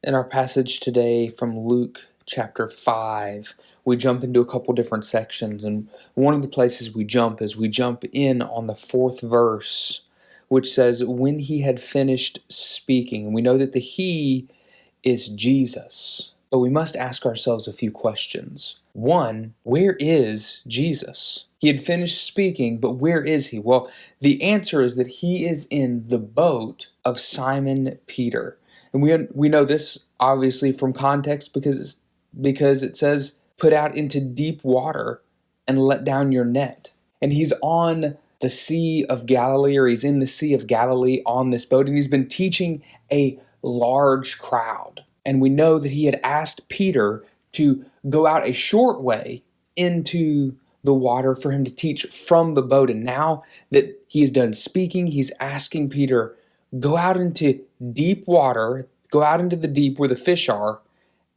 In our passage today from Luke chapter 5, we jump into a couple different sections, and one of the places we jump in on the 4th verse, which says, when he had finished speaking. We know that the he is Jesus, but we must ask ourselves a few questions. One, where is Jesus? He had finished speaking, but where is he? Well, the answer is that he is in the boat of Simon Peter. And we know this obviously from context because it says, put out into deep water and let down your net. And he's on the Sea of Galilee, or he's in the Sea of Galilee on this boat, and he's been teaching a large crowd. And we know that he had asked Peter to go out a short way into the water for him to teach from the boat. And now that he is done speaking, he's asking Peter, go out into deep water, go out into the deep where the fish are,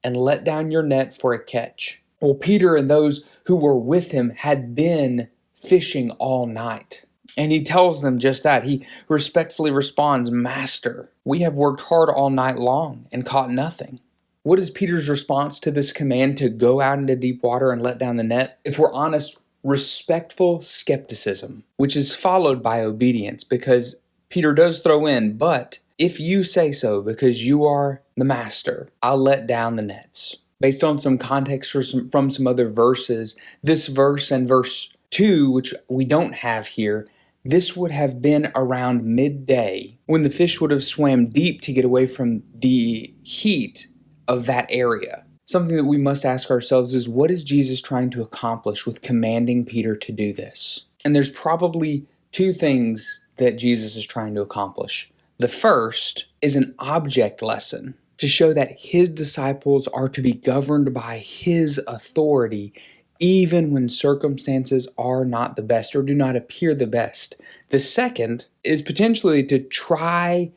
and let down your net for a catch. Well, Peter and those who were with him had been fishing all night. And he tells them just that. He respectfully responds, Master, we have worked hard all night long and caught nothing. What is Peter's response to this command to go out into deep water and let down the net? If we're honest, respectful skepticism, which is followed by obedience, because Peter does throw in, but if you say so, because you are the master, I'll let down the nets. Based on some context from some other verses, this verse and verse 2, which we don't have here, this would have been around midday when the fish would have swam deep to get away from the heat of that area. Something that we must ask ourselves is, what is Jesus trying to accomplish with commanding Peter to do this? And there's probably two things that Jesus is trying to accomplish. The first is an object lesson to show that his disciples are to be governed by his authority even when circumstances are not the best or do not appear the best. The second is potentially to try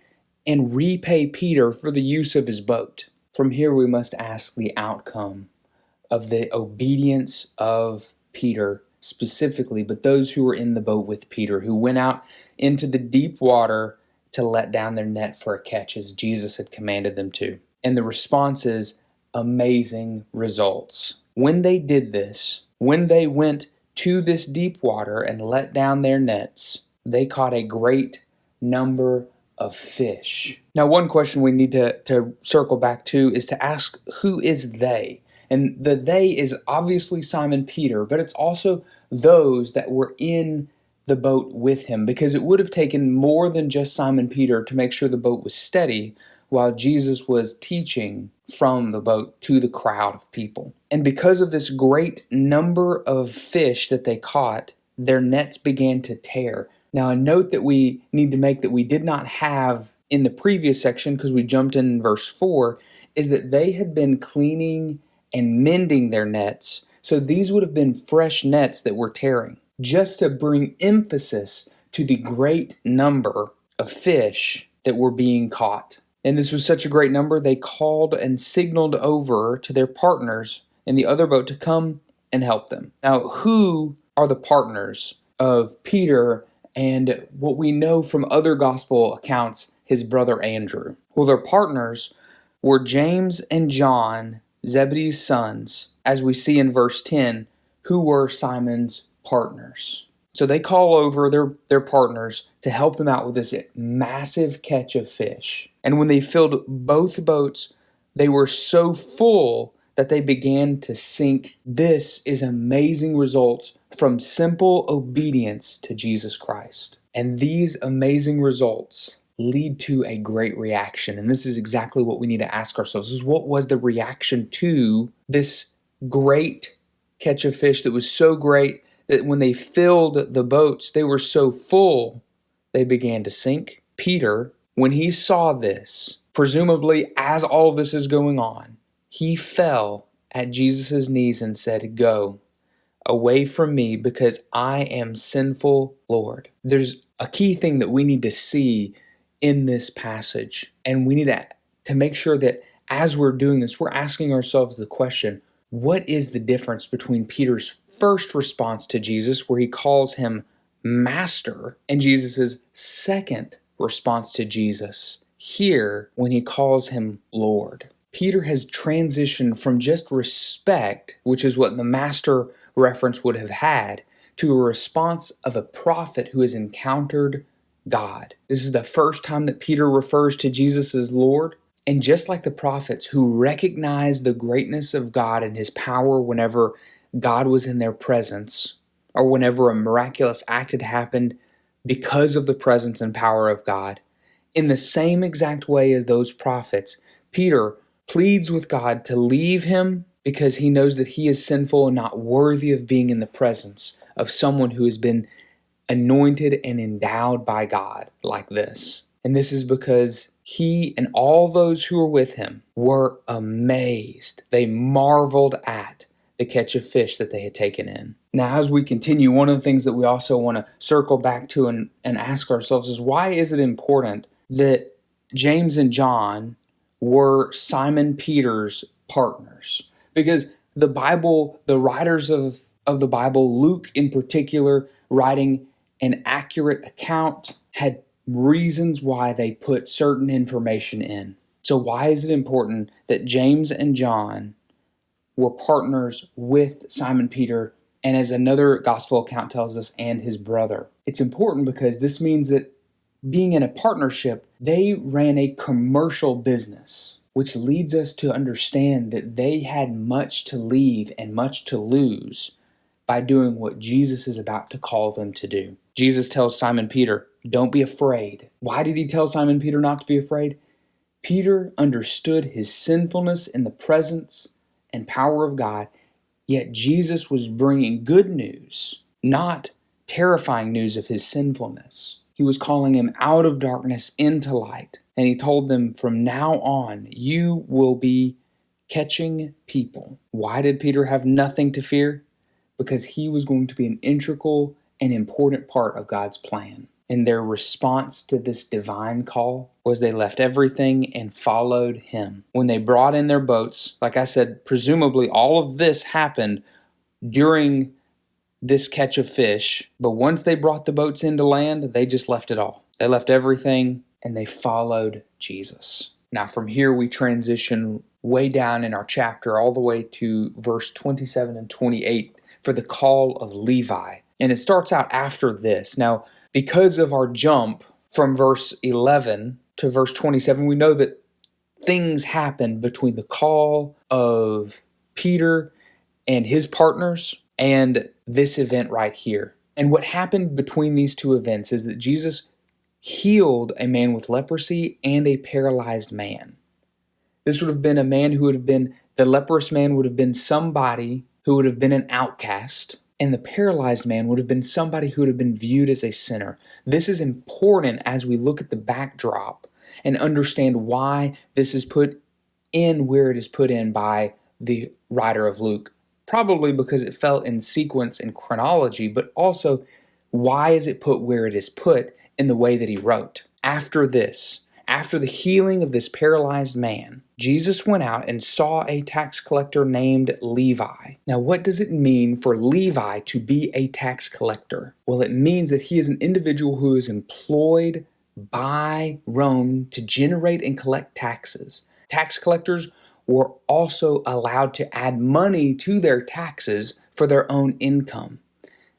and repay Peter for the use of his boat. From here, we must ask the outcome of the obedience of Peter specifically, but those who were in the boat with Peter, who went out into the deep water to let down their net for a catch as Jesus had commanded them to. And the response is amazing results. When they did this, when they went to this deep water and let down their nets, they caught a great number of fish. Now, one question we need to circle back to is to ask, who is they? And the they is obviously Simon Peter, but it's also those that were in the boat with him, because it would have taken more than just Simon Peter to make sure the boat was steady while Jesus was teaching from the boat to the crowd of people. And because of this great number of fish that they caught, their nets began to tear. Now, a note that we need to make that we did not have in the previous section, because we jumped in verse 4, is that they had been cleaning and mending their nets. So these would have been fresh nets that were tearing, just to bring emphasis to the great number of fish that were being caught. And this was such a great number, they called and signaled over to their partners in the other boat to come and help them. Now, who are the partners of Peter and what we know from other gospel accounts, his brother Andrew? Well, their partners were James and John, Zebedee's sons, as we see in verse 10, who were Simon's partners. So they call over their partners to help them out with this massive catch of fish. And when they filled both boats, they were so full that they began to sink. This is amazing results from simple obedience to Jesus Christ. And these amazing results lead to a great reaction. And this is exactly what we need to ask ourselves, is what was the reaction to this great catch of fish that was so great that when they filled the boats, they were so full, they began to sink? Peter, when he saw this, presumably as all of this is going on, he fell at Jesus' knees and said, "Go away from me, because I am sinful, Lord." There's a key thing that we need to see in this passage, and we need to make sure that as we're doing this, we're asking ourselves the question, what is the difference between Peter's first response to Jesus, where he calls him Master, and Jesus' second response to Jesus here when he calls him Lord? Peter has transitioned from just respect, which is what the master reference would have had, to a response of a prophet who has encountered God. This is the first time that Peter refers to Jesus as Lord. And just like the prophets who recognized the greatness of God and his power whenever God was in their presence, or whenever a miraculous act had happened because of the presence and power of God, in the same exact way as those prophets, Peter pleads with God to leave him because he knows that he is sinful and not worthy of being in the presence of someone who has been anointed and endowed by God like this. And this is because he and all those who were with him were amazed. They marveled at the catch of fish that they had taken in. Now, as we continue, one of the things that we also want to circle back to and ask ourselves is, why is it important that James and John were Simon Peter's partners? Because the Bible, the writers of the Bible, Luke in particular, writing an accurate account, had reasons why they put certain information in. So why is it important that James and John were partners with Simon Peter, and as another gospel account tells us, and his brother? It's important because this means that being in a partnership, they ran a commercial business, which leads us to understand that they had much to leave and much to lose by doing what Jesus is about to call them to do. Jesus tells Simon Peter, don't be afraid. Why did he tell Simon Peter not to be afraid? Peter understood his sinfulness in the presence and power of God, yet Jesus was bringing good news, not terrifying news of his sinfulness. He was calling him out of darkness into light, and he told them, from now on, you will be catching people. Why did Peter have nothing to fear? Because he was going to be an integral and important part of God's plan. And their response to this divine call was they left everything and followed him. When they brought in their boats, like I said, presumably all of this happened during this catch of fish. But once they brought the boats into land, they just left it all. They left everything and they followed Jesus. Now from here we transition way down in our chapter all the way to verse 27 and 28 for the call of Levi. And it starts out after this. Now, because of our jump from verse 11 to verse 27, we know that things happened between the call of Peter and his partners and this event right here. And what happened between these two events is that Jesus healed a man with leprosy and a paralyzed man. This would have been a man who would have been, the leprous man would have been somebody who would have been an outcast, and the paralyzed man would have been somebody who would have been viewed as a sinner. This is important as we look at the backdrop and understand why this is put in where it is put in by the writer of Luke. Probably because it fell in sequence and chronology, but also why is it put where it is put in the way that he wrote. After this, after the healing of this paralyzed man, Jesus went out and saw a tax collector named Levi. Now, what does it mean for Levi to be a tax collector? Well, it means that he is an individual who is employed by Rome to generate and collect taxes. Tax collectors were also allowed to add money to their taxes for their own income.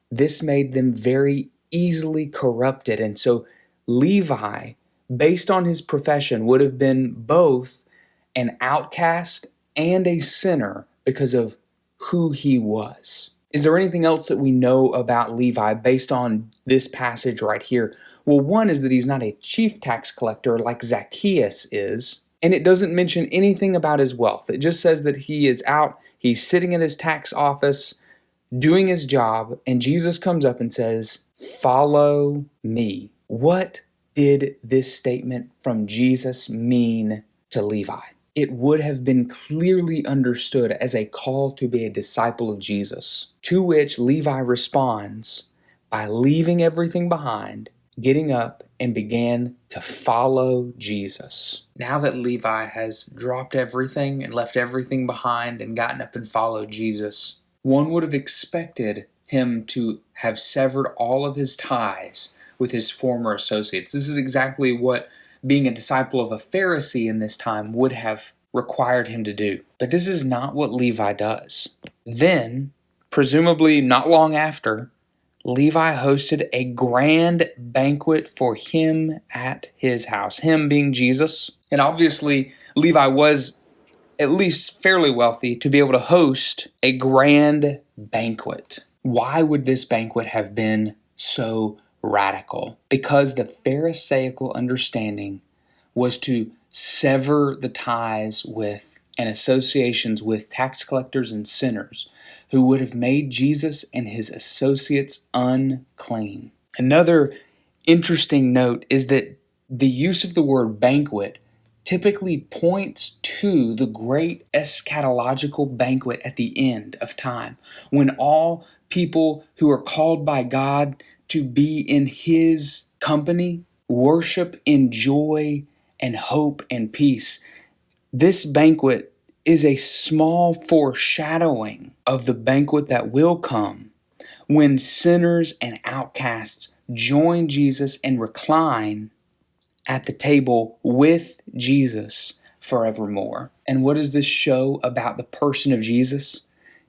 This made them very easily corrupted, and so Levi, based on his profession, would have been both an outcast and a sinner because of who he was. Is there anything else that we know about Levi based on this passage right here? Well, one is that he's not a chief tax collector like Zacchaeus is, and it doesn't mention anything about his wealth. It just says that he is out, he's sitting in his tax office, doing his job, and Jesus comes up and says, "Follow me." What did this statement from Jesus mean to Levi? It would have been clearly understood as a call to be a disciple of Jesus, to which Levi responds by leaving everything behind, getting up, and began to follow Jesus. Now that Levi has dropped everything and left everything behind and gotten up and followed Jesus, one would have expected him to have severed all of his ties with his former associates. This is exactly what being a disciple of a Pharisee in this time would have required him to do. But this is not what Levi does. Then, presumably not long after, Levi hosted a grand banquet for him at his house, him being Jesus. And obviously, Levi was at least fairly wealthy to be able to host a grand banquet. Why would this banquet have been so radical? Because the Pharisaical understanding was to sever the ties with and associations with tax collectors and sinners who would have made Jesus and his associates unclean. Another interesting note is that the use of the word banquet typically points to the great eschatological banquet at the end of time, when all people who are called by God to be in his company worship in joy and hope and peace. This banquet is a small foreshadowing of the banquet that will come when sinners and outcasts join Jesus and recline at the table with Jesus forevermore. And what does this show about the person of Jesus?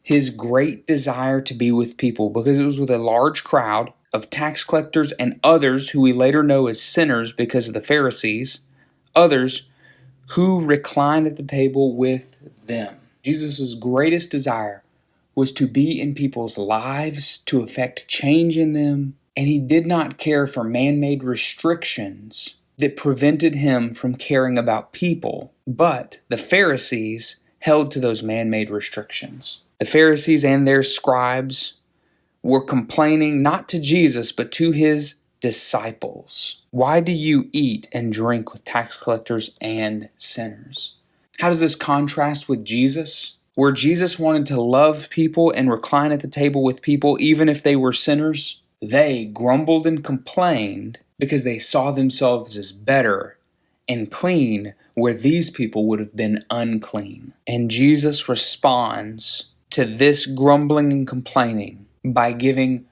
His great desire to be with people, because it was with a large crowd of tax collectors and others who we later know as sinners because of the Pharisees, others who reclined at the table with them. Jesus' greatest desire was to be in people's lives, to effect change in them, and he did not care for man-made restrictions that prevented him from caring about people. But the Pharisees held to those man-made restrictions. The Pharisees and their scribes were complaining not to Jesus, but to his disciples. Why do you eat and drink with tax collectors and sinners? How does this contrast with Jesus? Where Jesus wanted to love people and recline at the table with people even if they were sinners, they grumbled and complained because they saw themselves as better and clean where these people would have been unclean. And Jesus responds to this grumbling and complaining by giving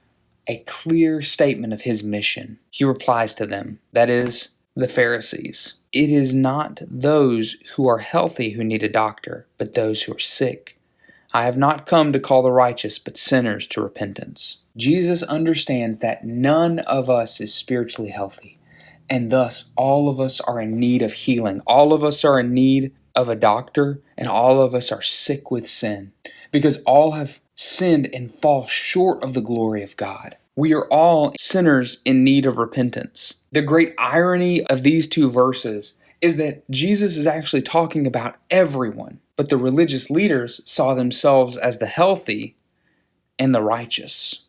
a clear statement of his mission. He replies to them, that is, the Pharisees, "It is not those who are healthy who need a doctor, but those who are sick. I have not come to call the righteous, but sinners to repentance." Jesus understands that none of us is spiritually healthy, and thus all of us are in need of healing. All of us are in need of a doctor, and all of us are sick with sin, because all have sinned and fall short of the glory of God. We are all sinners in need of repentance. The great irony of these two verses is that Jesus is actually talking about everyone, but the religious leaders saw themselves as the healthy and the righteous.